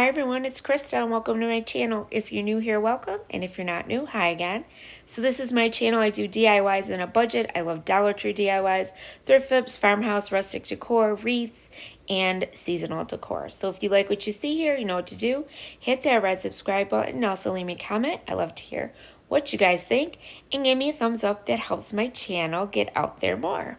Hi everyone, it's Krista and welcome to my channel. If you're new here, welcome, and if you're not new, hi again. So this is my channel. I do DIYs in a budget. I love Dollar Tree DIYs, thrift flips, farmhouse, rustic decor, wreaths, and seasonal decor. So if you like what you see here, you know what to do. Hit that red subscribe button and also leave me a comment. I love to hear what you guys think, and give me a thumbs up. That helps my channel get out there more.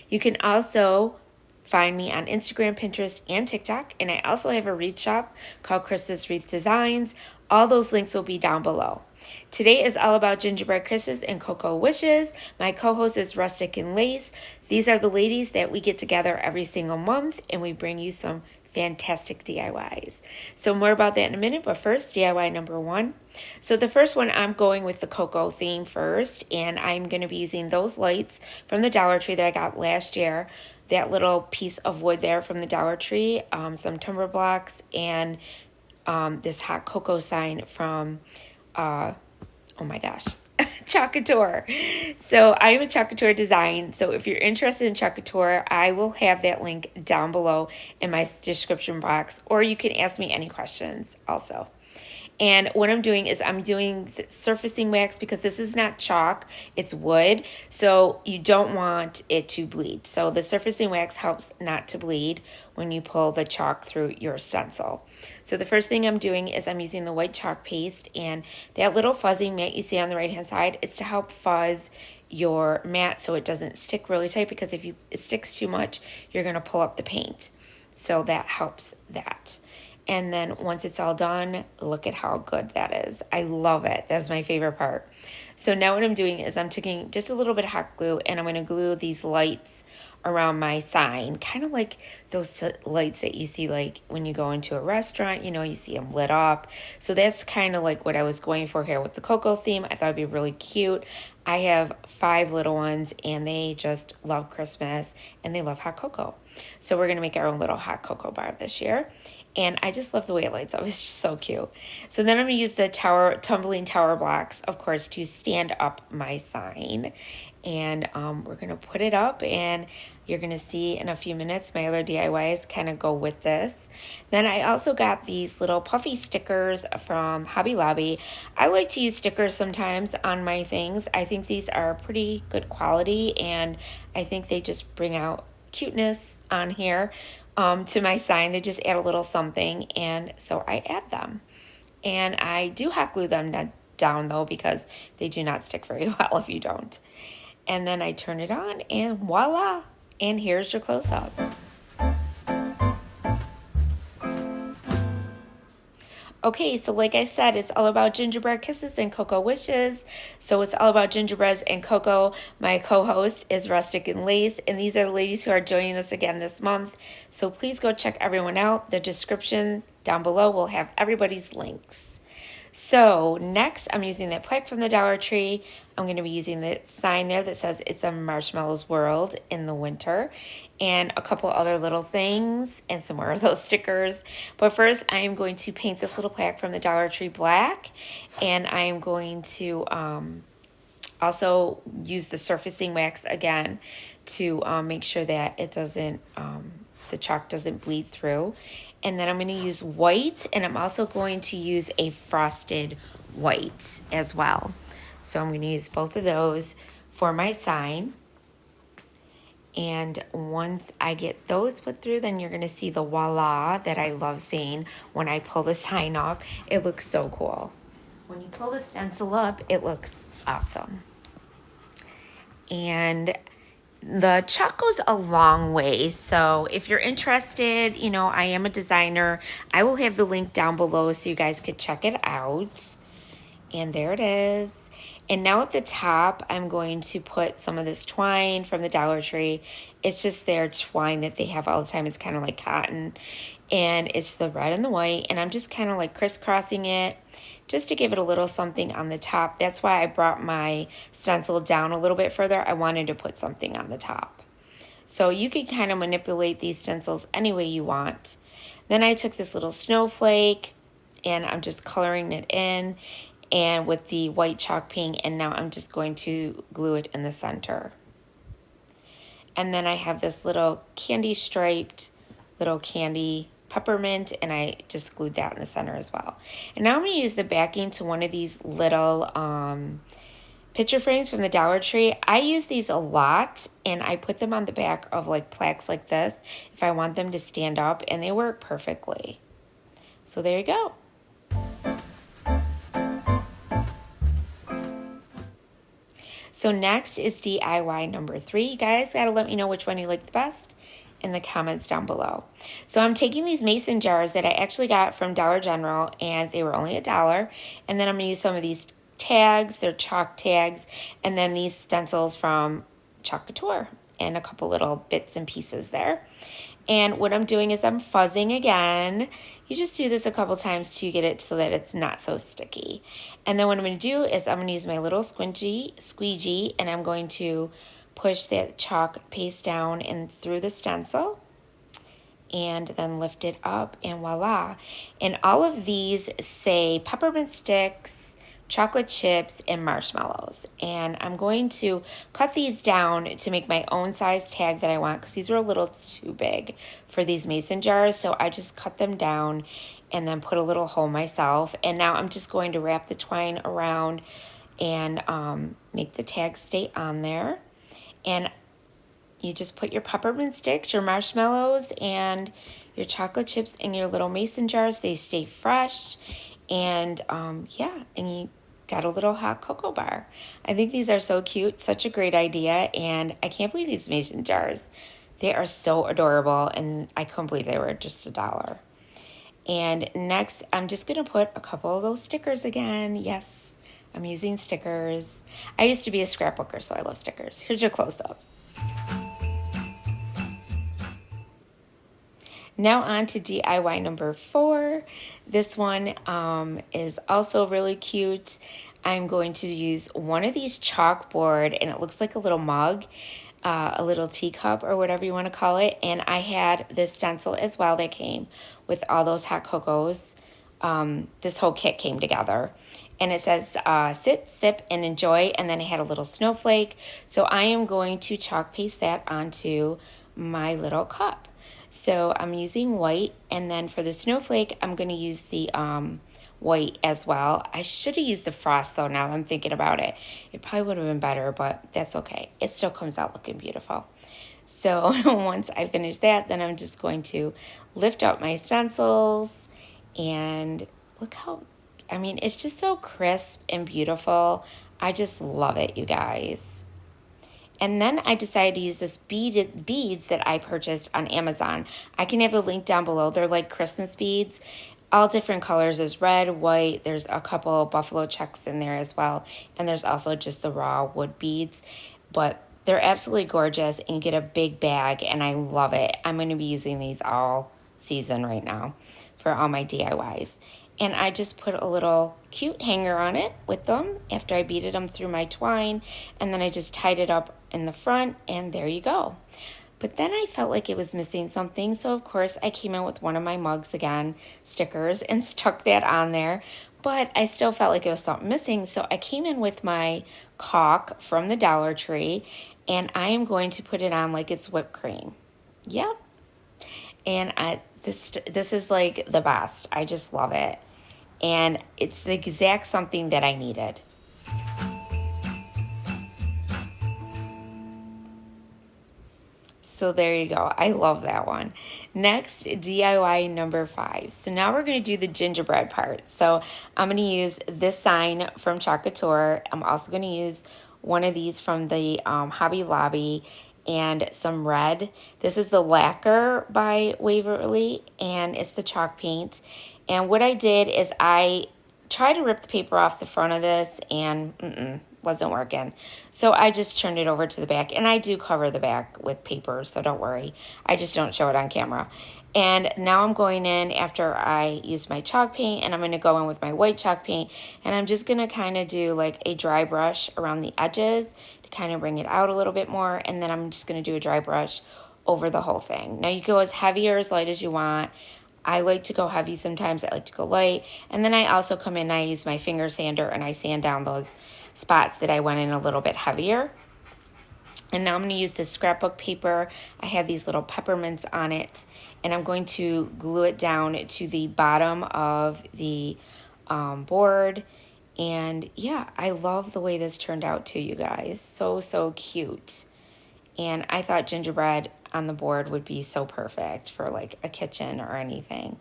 You can also find me on Instagram, Pinterest, and TikTok. And I also have a wreath shop called Krista's Wreath Designs. All those links will be down below. Today is all about gingerbread kisses and cocoa wishes. My co-host is Rustic and Lace. These are the ladies that we get together every single month and we bring you some fantastic DIYs. So more about that in a minute, but first, DIY number one. So the first one, I'm going with the cocoa theme first, and I'm going to be using those lights from the Dollar Tree that I got last year. That little piece of wood there from the Dollar Tree, some timber blocks, and this hot cocoa sign from, oh my gosh, Couture. So I am a Couture design. So if you're interested in Couture, I will have that link down below in my description box, or you can ask me any questions also. And what I'm doing is I'm doing the surfacing wax because this is not chalk, it's wood. So you don't want it to bleed. So the surfacing wax helps not to bleed when you pull the chalk through your stencil. So the first thing I'm doing is I'm using the white chalk paste, and that little fuzzing mat you see on the right hand side, it's to help fuzz your mat so it doesn't stick really tight, because if it sticks too much, you're going to pull up the paint. So that helps that. And then once it's all done, look at how good that is. I love it. That's my favorite part. So now what I'm doing is I'm taking just a little bit of hot glue, and I'm going to glue these lights around my sign, kind of like those lights that you see like when you go into a restaurant, you know, you see them lit up. So that's kind of like what I was going for here with the cocoa theme. I thought it'd be really cute. I have 5 little ones, and they just love Christmas, and they love hot cocoa. So we're going to make our own little hot cocoa bar this year. And I just love the way it lights up. It's just so cute. So then I'm going to use the tumbling tower blocks, of course, to stand up my sign. And we're going to put it up, and you're going to see in a few minutes my other DIYs kind of go with this. Then I also got these little puffy stickers from Hobby Lobby. I like to use stickers sometimes on my things. I think these are pretty good quality, and I think they just bring out cuteness on here. To my sign, they just add a little something, and so I add them. And I do hot glue them down though, because they do not stick very well if you don't. And then I turn it on, and voila, and here's your close-up. Okay, so like I said, it's all about gingerbread kisses and cocoa wishes. So it's all about gingerbreads and cocoa. My co-host is Rustic and Lace, and these are the ladies who are joining us again this month. So please go check everyone out. The description down below will have everybody's links. So next, I'm using that plaque from the Dollar Tree. I'm going to be using the sign there that says it's a marshmallow's world in the winter, and a couple other little things, and some more of those stickers. But first, I am going to paint this little plaque from the Dollar Tree black, and I am going to also use the surfacing wax again to make sure that it doesn't, the chalk doesn't bleed through. And then I'm going to use white, and I'm also going to use a frosted white as well. So I'm going to use both of those for my sign. And once I get those put through, then you're going to see the voila that I love seeing when I pull the sign up. It looks so cool. When you pull the stencil up, it looks awesome. And the chalk goes a long way, so if you're interested, you know, I am a designer. I will have the link down below so you guys could check it out. And there it is. And now at the top, I'm going to put some of this twine from the Dollar Tree. It's just their twine that they have all the time. It's kind of like cotton, and it's the red and the white, and I'm just kind of like crisscrossing it just to give it a little something on the top. That's why I brought my stencil down a little bit further. I wanted to put something on the top. So you can kind of manipulate these stencils any way you want. Then I took this little snowflake, and I'm just coloring it in, and with the white chalk paint, and now I'm just going to glue it in the center. And then I have this little candy striped little candy peppermint, and I just glued that in the center as well. And now I'm going to use the backing to one of these little picture frames from the Dollar Tree. I use these a lot, and I put them on the back of like plaques like this if I want them to stand up, and they work perfectly. So there you go. So next is DIY number 3. You guys gotta let me know which one you like the best in the comments down below. So I'm taking these mason jars that I actually got from Dollar General, and they were only $1. And then I'm gonna use some of these tags, they're chalk tags, and then these stencils from Couture, and a couple little bits and pieces there. And what I'm doing is I'm fuzzing again. You just do this a couple times to get it so that it's not so sticky. And then what I'm going to do is I'm going to use my little squeegee, and I'm going to push that chalk paste down and through the stencil, and then lift it up, and voila. And all of these say peppermint sticks, chocolate chips, and marshmallows. And I'm going to cut these down to make my own size tag that I want, because these were a little too big for these mason jars. So I just cut them down and then put a little hole myself. And now I'm just going to wrap the twine around and make the tag stay on there. And you just put your peppermint sticks, your marshmallows, and your chocolate chips in your little mason jars. They stay fresh. And yeah, and you got a little hot cocoa bar. I think these are so cute, such a great idea, and I can't believe these mason jars. They are so adorable, and I couldn't believe they were just $1. And next, I'm just gonna put a couple of those stickers again. Yes, I'm using stickers. I used to be a scrapbooker, so I love stickers. Here's your close-up. Now on to DIY number 4. This one is also really cute. I'm going to use one of these chalkboard, and it looks like a little mug, a little teacup, or whatever you want to call it. And I had this stencil as well that came with all those hot cocos. This whole kit came together. And it says, sit, sip, and enjoy. And then it had a little snowflake. So I am going to chalk paste that onto my little cup. So I'm using white, and then for the snowflake, I'm going to use the white as well. I should have used the frost, though, now that I'm thinking about it. It probably would have been better, but that's okay. It still comes out looking beautiful. So once I finish that, then I'm just going to lift up my stencils, and look how, I mean, it's just so crisp and beautiful. I just love it, you guys. And then I decided to use this beads that I purchased on Amazon. I can have the link down below. They're like Christmas beads, all different colors. There's red, white, there's a couple buffalo checks in there as well. And there's also just the raw wood beads. But they're absolutely gorgeous, and you get a big bag, and I love it. I'm going to be using these all season right now for all my DIYs. And I just put a little cute hanger on it with them after I beaded them through my twine. And then I just tied it up in the front, and there you go. But then I felt like it was missing something. So, of course, I came in with one of my mugs again, stickers, and stuck that on there. But I still felt like it was something missing. So I came in with my caulk from the Dollar Tree, and I am going to put it on like it's whipped cream. Yep. And this is like the best. I just love it. And it's the exact something that I needed. So there you go. I love that one. Next, DIY number 5. So now we're going to do the gingerbread part. So I'm going to use this sign from Couture. I'm also going to use one of these from the Hobby Lobby, and some red. This is the lacquer by Waverly, and it's the chalk paint. And what I did is I tried to rip the paper off the front of this, and wasn't working. So I just turned it over to the back, and I do cover the back with paper, so don't worry. I just don't show it on camera. And now I'm going in after I used my chalk paint, and I'm going to go in with my white chalk paint, and I'm just going to kind of do like a dry brush around the edges to kind of bring it out a little bit more, and then I'm just going to do a dry brush over the whole thing. Now you go as heavy or as light as you want. I like to go heavy sometimes. I like to go light. And then I also come in and I use my finger sander and I sand down those spots that I went in a little bit heavier. And now I'm going to use this scrapbook paper. I have these little peppermints on it, and I'm going to glue it down to the bottom of the board. And yeah, I love the way this turned out too, you guys. So, so cute. And I thought gingerbread on the board would be so perfect for like a kitchen or anything.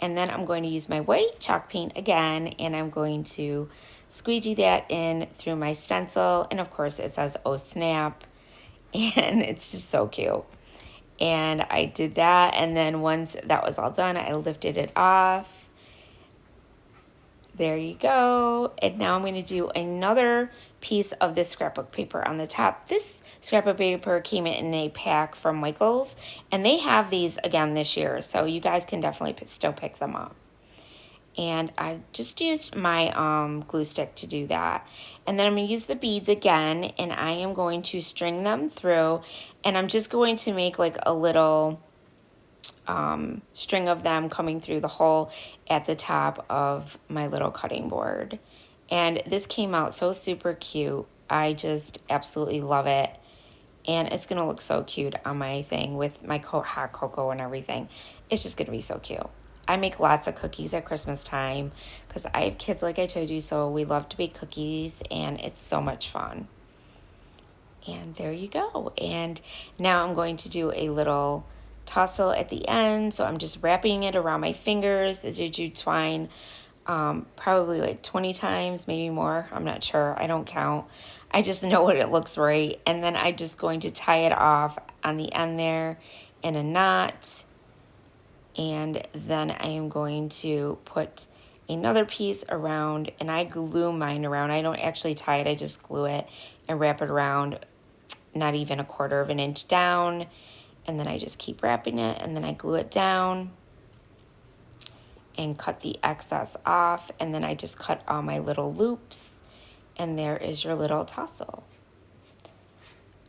And then I'm going to use my white chalk paint again, and I'm going to squeegee that in through my stencil. And of course it says, oh snap. And it's just so cute. And I did that, and then once that was all done, I lifted it off. There you go. And now I'm going to do another piece of this scrapbook paper on the top. This scrapbook paper came in a pack from Michael's, and they have these again this year, so you guys can definitely still pick them up. And I just used my glue stick to do that. And then I'm going to use the beads again, and I am going to string them through, and I'm just going to make like a little string of them coming through the hole at the top of my little cutting board. And this came out so super cute. I just absolutely love it. And it's going to look so cute on my thing with my hot cocoa and everything. It's just going to be so cute. I make lots of cookies at Christmas time because I have kids, like I told you, so we love to bake cookies, and it's so much fun. And there you go. And now I'm going to do a little tassel at the end, so I'm just wrapping it around my fingers. The jute twine probably like 20 times, maybe more. I'm not sure. I don't count. I just know what it looks right. And then I'm just going to tie it off on the end there in a knot. And then I am going to put another piece around, and I glue mine around. I don't actually tie it, I just glue it and wrap it around, not even 1/4 of an inch down. And then I just keep wrapping it, and then I glue it down and cut the excess off. And then I just cut all my little loops, and there is your little tassel.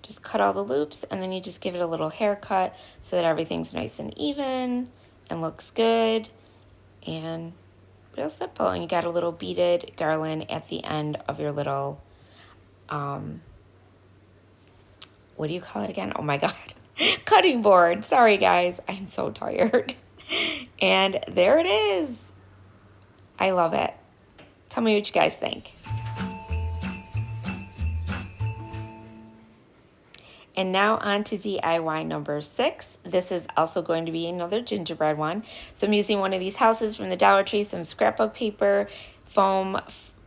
Just cut all the loops, and then you just give it a little haircut so that everything's nice and even and looks good, and real simple. And you got a little beaded garland at the end of your little what do you call it again? Oh my god. Cutting board. Sorry guys, I'm so tired. And there it is. I love it. Tell me what you guys think. And now on to DIY number 6. This is also going to be another gingerbread one. So I'm using one of these houses from the Dollar Tree, some scrapbook paper,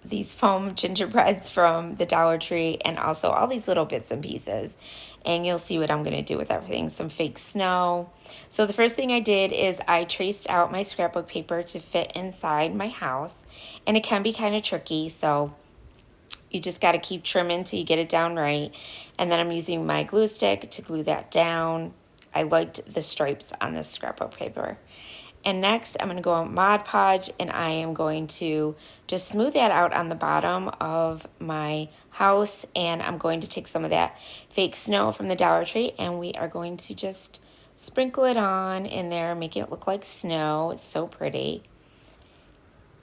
these foam gingerbreads from the Dollar Tree, and also all these little bits and pieces. And you'll see what I'm going to do with everything. Some fake snow. So the first thing I did is I traced out my scrapbook paper to fit inside my house. And it can be kind of tricky, so you just got to keep trimming till you get it down right. And then I'm using my glue stick to glue that down. I liked the stripes on this scrapbook paper. And next I'm going to go on Mod Podge, and I am going to just smooth that out on the bottom of my house. And I'm going to take some of that fake snow from the Dollar Tree, and we are going to just sprinkle it on in there, making it look like snow. It's so pretty.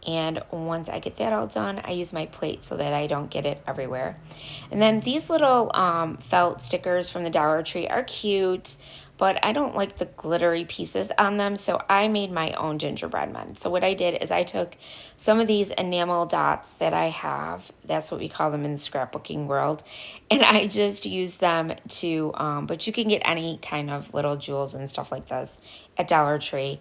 And once I get that all done, I use my plate so that I don't get it everywhere. And then these little felt stickers from the Dollar Tree are cute, but I don't like the glittery pieces on them, so I made my own gingerbread men. So what I did is I took some of these enamel dots that I have, that's what we call them in the scrapbooking world, and I just used them to, but you can get any kind of little jewels and stuff like this at Dollar Tree.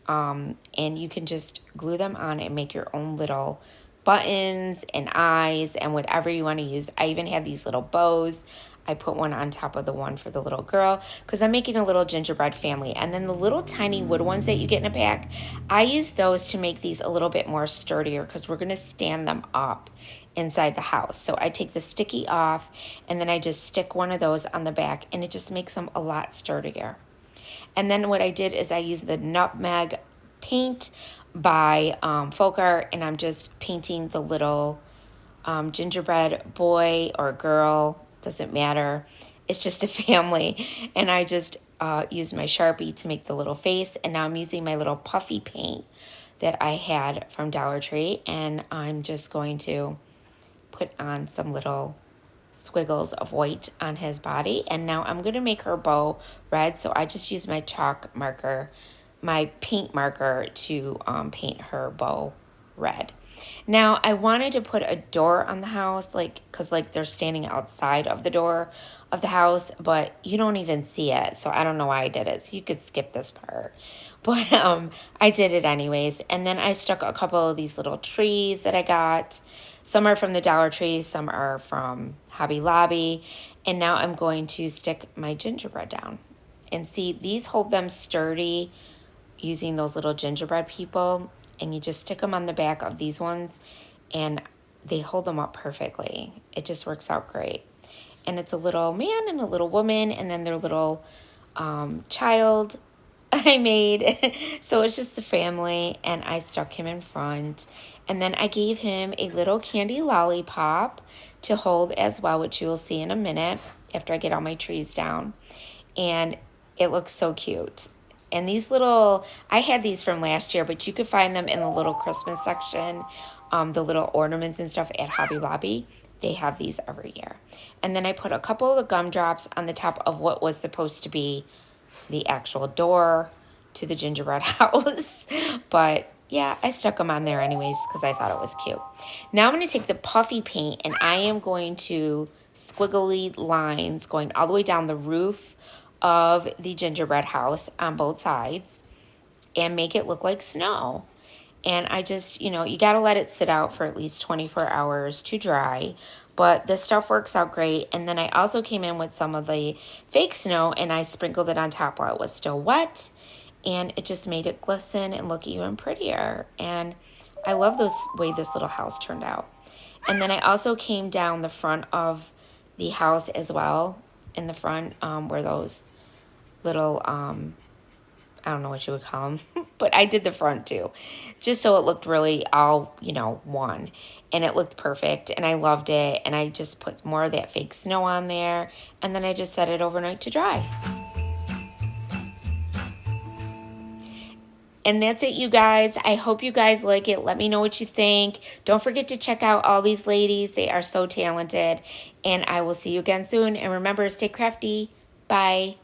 And you can just glue them on and make your own little buttons and eyes and whatever you want to use. I even have these little bows. I put one on top of the one for the little girl because I'm making a little gingerbread family. And then the little tiny wood ones that you get in a pack, I use those to make these a little bit more sturdier because we're going to stand them up inside the house. So I take the sticky off, and then I just stick one of those on the back, and it just makes them a lot sturdier. And then what I did is I used the nutmeg paint by Folk Art, and I'm just painting the little gingerbread boy or girl, doesn't matter. It's just a family. And I just used my Sharpie to make the little face, and now I'm using my little puffy paint that I had from Dollar Tree, and I'm just going to put on some little squiggles of white on his body. And now I'm going to make her bow red. So I just use my chalk marker, my paint marker to paint her bow red. Now I wanted to put a door on the house, like, because like they're standing outside of the door of the house, but you don't even see it. So I don't know why I did it. So you could skip this part. But I did it anyways. And then I stuck a couple of these little trees that I got. Some are from the Dollar Tree, some are from Hobby Lobby. And now I'm going to stick my gingerbread down. And see, these hold them sturdy using those little gingerbread people. And you just stick them on the back of these ones and they hold them up perfectly. It just works out great. And it's a little man and a little woman and then their little child I made. So it's just the family and I stuck him in front. And then I gave him a little candy lollipop to hold as well, which you will see in a minute after I get all my trees down. And it looks so cute. And these little, I had these from last year, but you could find them in the little Christmas section, the little ornaments and stuff at Hobby Lobby. They have these every year. And then I put a couple of the gumdrops on the top of what was supposed to be the actual door to the gingerbread house. But yeah, I stuck them on there anyways because I thought it was cute. Now I'm going to take the puffy paint and I am going to squiggly lines going all the way down the roof of the gingerbread house on both sides and make it look like snow. And I just, you know, you got to let it sit out for at least 24 hours to dry. But this stuff works out great. And then I also came in with some of the fake snow and I sprinkled it on top while it was still wet. And it just made it glisten and look even prettier. And I love the way this little house turned out. And then I also came down the front of the house as well. In the front where those little, I don't know what you would call them, but I did the front too, just so it looked really all, you know, one. And it looked perfect and I loved it. And I just put more of that fake snow on there and then I just set it overnight to dry. And that's it, you guys. I hope you guys like it. Let me know what you think. Don't forget to check out all these ladies. They are so talented. And I will see you again soon. And remember, stay crafty. Bye.